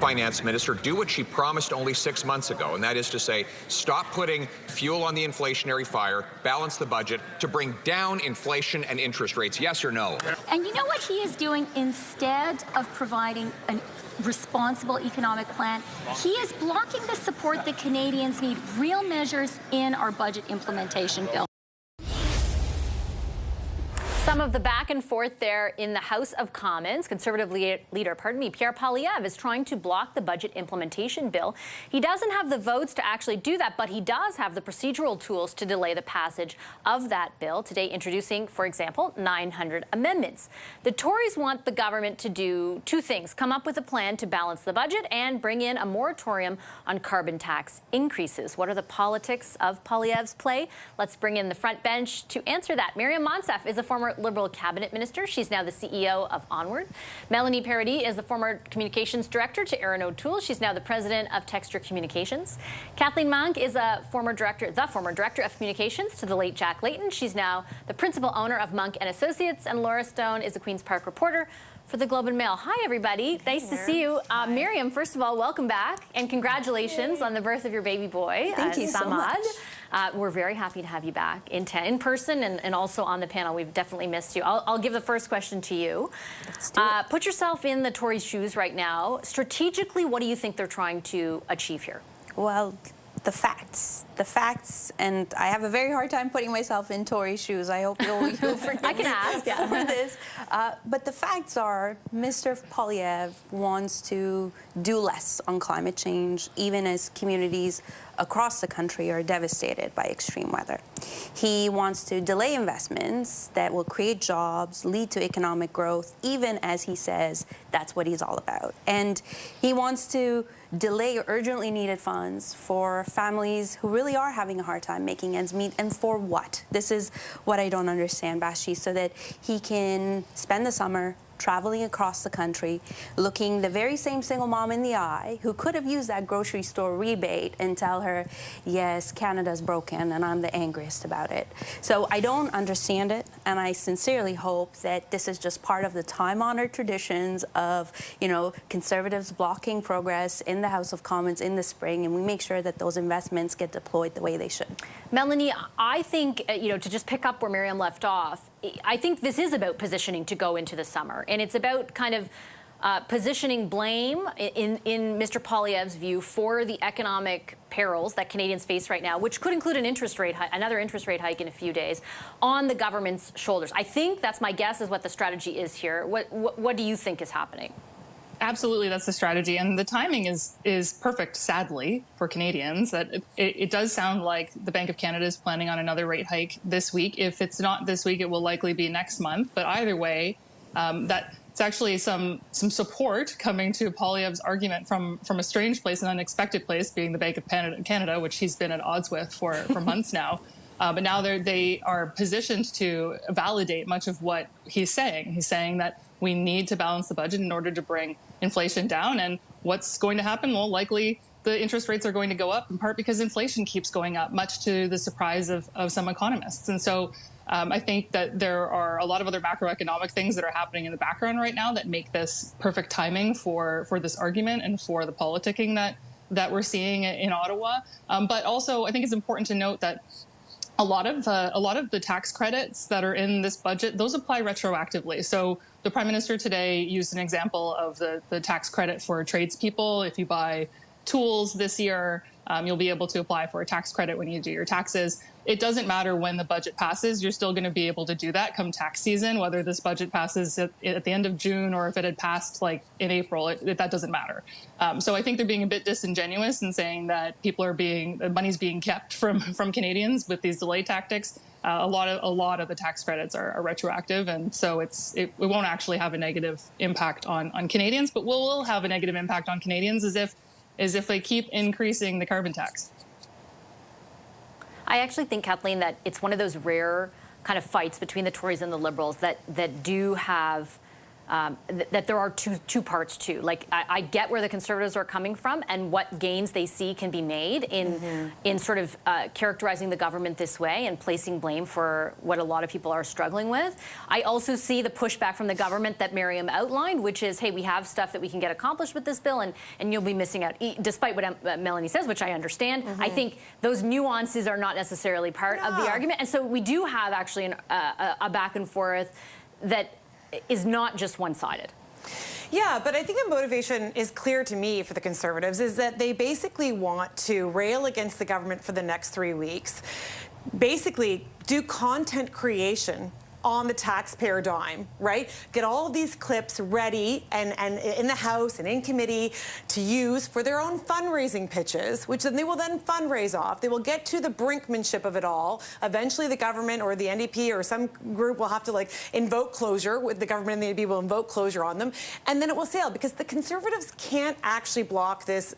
Finance Minister do what she promised only 6 months ago, and that is to say, stop putting fuel on the inflationary fire, balance the budget to bring down inflation and interest rates? Yes or no? And you know what he is doing instead of providing a responsible economic plan? He is blocking the support that Canadians need, real measures in our budget implementation bill. Some of the back and forth there in the House of Commons. Conservative leader, Pierre Poilievre, is trying to block the budget implementation bill. He doesn't have the votes to actually do that, but he does have the procedural tools to delay the passage of that bill. Today, introducing, for example, 900 amendments. The Tories want the government to do two things: come up with a plan to balance the budget and bring in a moratorium on carbon tax increases. What are the politics of Poilievre's play? Let's bring in the front bench to answer that. Miriam Monsef is a former Liberal cabinet minister. She's now the CEO of Onward. Melanie Paradis is the former communications director to Aaron O'Toole. She's now the president of Texture Communications. Kathleen Monk is the former director of communications to the late Jack Layton. She's now the principal owner of Monk and Associates. And Laura Stone is a Queen's Park reporter for the Globe and Mail. Hi, everybody. Nice to see you. Miriam, first of all, welcome back and congratulations on the birth of your baby boy. Thank you so much. We're very happy to have you back in person and also on the panel. We've definitely missed you. I'll give the first question to you. Let's do it. Put yourself in the Tories' shoes right now. Strategically, what do you think they're trying to achieve here? Well, the facts, and I have a very hard time putting myself in Tory's shoes. I hope you'll forgive I can ask for this. But the facts are, Mr. Poilievre wants to do less on climate change, even as communities across the country are devastated by extreme weather. He wants to delay investments that will create jobs, lead to economic growth, even as he says that's what he's all about. And he wants to delay urgently needed funds for families who really are having a hard time making ends meet. And for what? This is what I don't understand, Vassy, so that he can spend the summer traveling across the country, looking the very same single mom in the eye who could have used that grocery store rebate and tell her, yes, Canada's broken and I'm the angriest about it. So I don't understand it, and I sincerely hope that this is just part of the time-honored traditions of, Conservatives blocking progress in the House of Commons in the spring, and we make sure that those investments get deployed the way they should. Melanie, I think, to just pick up where Miriam left off, I think this is about positioning to go into the summer. And it's about kind of positioning blame, in Mr. Poilievre's view, for the economic perils that Canadians face right now, which could include another interest rate hike in a few days, on the government's shoulders. I think that's my guess is what the strategy is here. What do you think is happening? Absolutely, that's the strategy, and the timing is perfect, sadly, for Canadians. That it does sound like the Bank of Canada is planning on another rate hike this week. If it's not this week, it will likely be next month. But either way, that it's actually some support coming to Poilievre's argument from a strange place, an unexpected place, being the Bank of Canada, which he's been at odds with for months now. But now they are positioned to validate much of what he's saying. He's saying that we need to balance the budget in order to bring inflation down. And what's going to happen? Well, likely the interest rates are going to go up, in part because inflation keeps going up, much to the surprise of some economists. And so I think that there are a lot of other macroeconomic things that are happening in the background right now that make this perfect timing for this argument and for the politicking that we're seeing in Ottawa. But also, I think it's important to note that a lot of the tax credits that are in this budget, those apply retroactively. So the Prime Minister today used an example of the tax credit for tradespeople. If you buy tools this year, you'll be able to apply for a tax credit when you do your taxes. It doesn't matter when the budget passes. You're still going to be able to do that come tax season, whether this budget passes at the end of June or if it had passed like in April, that doesn't matter. So I think they're being a bit disingenuous in saying that money's being kept from Canadians with these delay tactics. A lot of the tax credits are retroactive, and so it won't actually have a negative impact on Canadians, but will have a negative impact on Canadians as if they keep increasing the carbon tax. I actually think, Kathleen, that it's one of those rare kind of fights between the Tories and the Liberals that do have that there are two parts too. Like I get where the Conservatives are coming from and what gains they see can be made in sort of characterizing the government this way and placing blame for what a lot of people are struggling with. I also see the pushback from the government that Miriam outlined, which is, hey, we have stuff that we can get accomplished with this bill, and you'll be missing out, despite what Melanie says, which I understand. I think those nuances are not necessarily part of the argument, and so we do have actually a back and forth that is not just one-sided. Yeah, but I think the motivation is clear to me for the Conservatives is that they basically want to rail against the government for the next 3 weeks, basically do content creation on the taxpayer dime, right? Get all of these clips ready and in the House and in committee to use for their own fundraising pitches, which then they will then fundraise off. They will get to the brinkmanship of it all. Eventually the government or the NDP or some group will have to like invoke closure, with the government and the NDP will invoke closure on them, and then it will sail because the Conservatives can't actually block this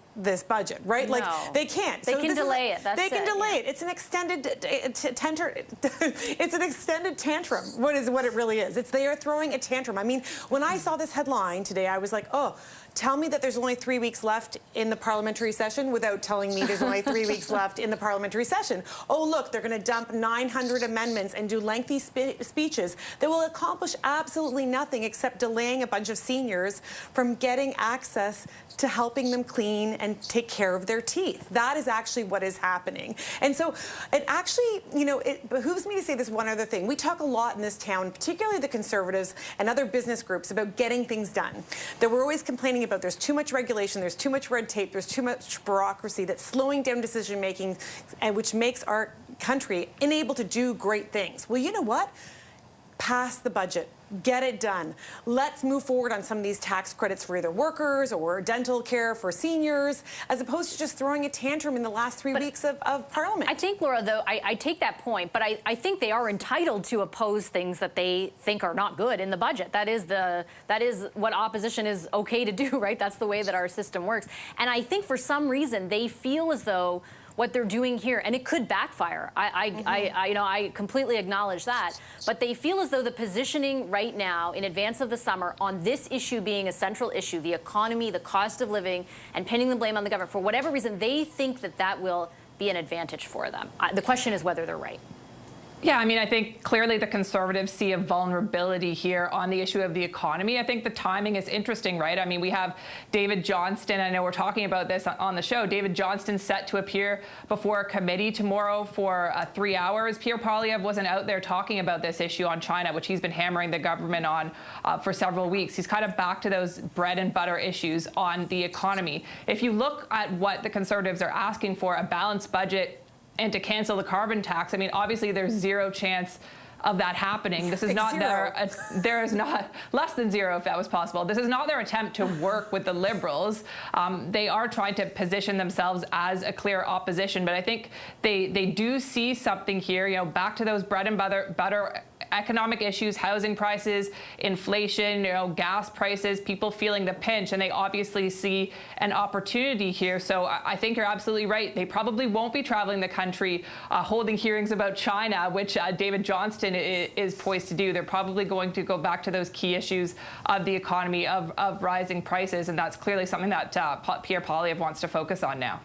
budget, right? No. Like they can't. They can delay it. They can delay it. It's an extended it's an extended tantrum. What it really is. They are throwing a tantrum. I mean, when I saw this headline today, I was like, oh, tell me that there's only 3 weeks left in the parliamentary session without telling me there's only 3 weeks left in the parliamentary session. Oh, look, they're going to dump 900 amendments and do lengthy speeches that will accomplish absolutely nothing except delaying a bunch of seniors from getting access to helping them clean and take care of their teeth. That is actually what is happening. And so it actually, you know, it behooves me to say this one other thing. We talk a lot in this town, particularly the Conservatives and other business groups, about getting things done. That we're always complaining about there's too much regulation, there's too much red tape, there's too much bureaucracy that's slowing down decision making, and which makes our country unable to do great things. Well, you know what? Pass the budget. Get it done. Let's move forward on some of these tax credits for either workers or dental care for seniors, as opposed to just throwing a tantrum in the last 3 weeks of Parliament. I think, Laura, though, I take that point, but I think they are entitled to oppose things that they think are not good in the budget. That is what opposition is okay to do, right? That's the way that our system works. And I think for some reason they feel as though what they're doing here, and it could backfire. I completely acknowledge that. But they feel as though the positioning right now, in advance of the summer, on this issue being a central issue, the economy, the cost of living, and pinning the blame on the government, for whatever reason, they think that that will be an advantage for them. The question is whether they're right. Yeah, I mean, I think clearly the Conservatives see a vulnerability here on the issue of the economy. I think the timing is interesting, right? I mean, we have David Johnston. I know we're talking about this on the show. David Johnston set to appear before a committee tomorrow for 3 hours. Pierre Poilievre wasn't out there talking about this issue on China, which he's been hammering the government on for several weeks. He's kind of back to those bread and butter issues on the economy. If you look at what the Conservatives are asking for, a balanced budget, and to cancel the carbon tax, I mean, obviously there's zero chance of that happening. This is not there is not less than zero if that was possible. This is not their attempt to work with the Liberals. They are trying to position themselves as a clear opposition, but I think they do see something here, you know, back to those bread and butter economic issues, housing prices, inflation, you know, gas prices, people feeling the pinch, and they obviously see an opportunity here. So I think you're absolutely right. They probably won't be traveling the country holding hearings about China, which David Johnston is poised to do. They're probably going to go back to those key issues of the economy, of rising prices, and that's clearly something that Pierre Poilievre wants to focus on now.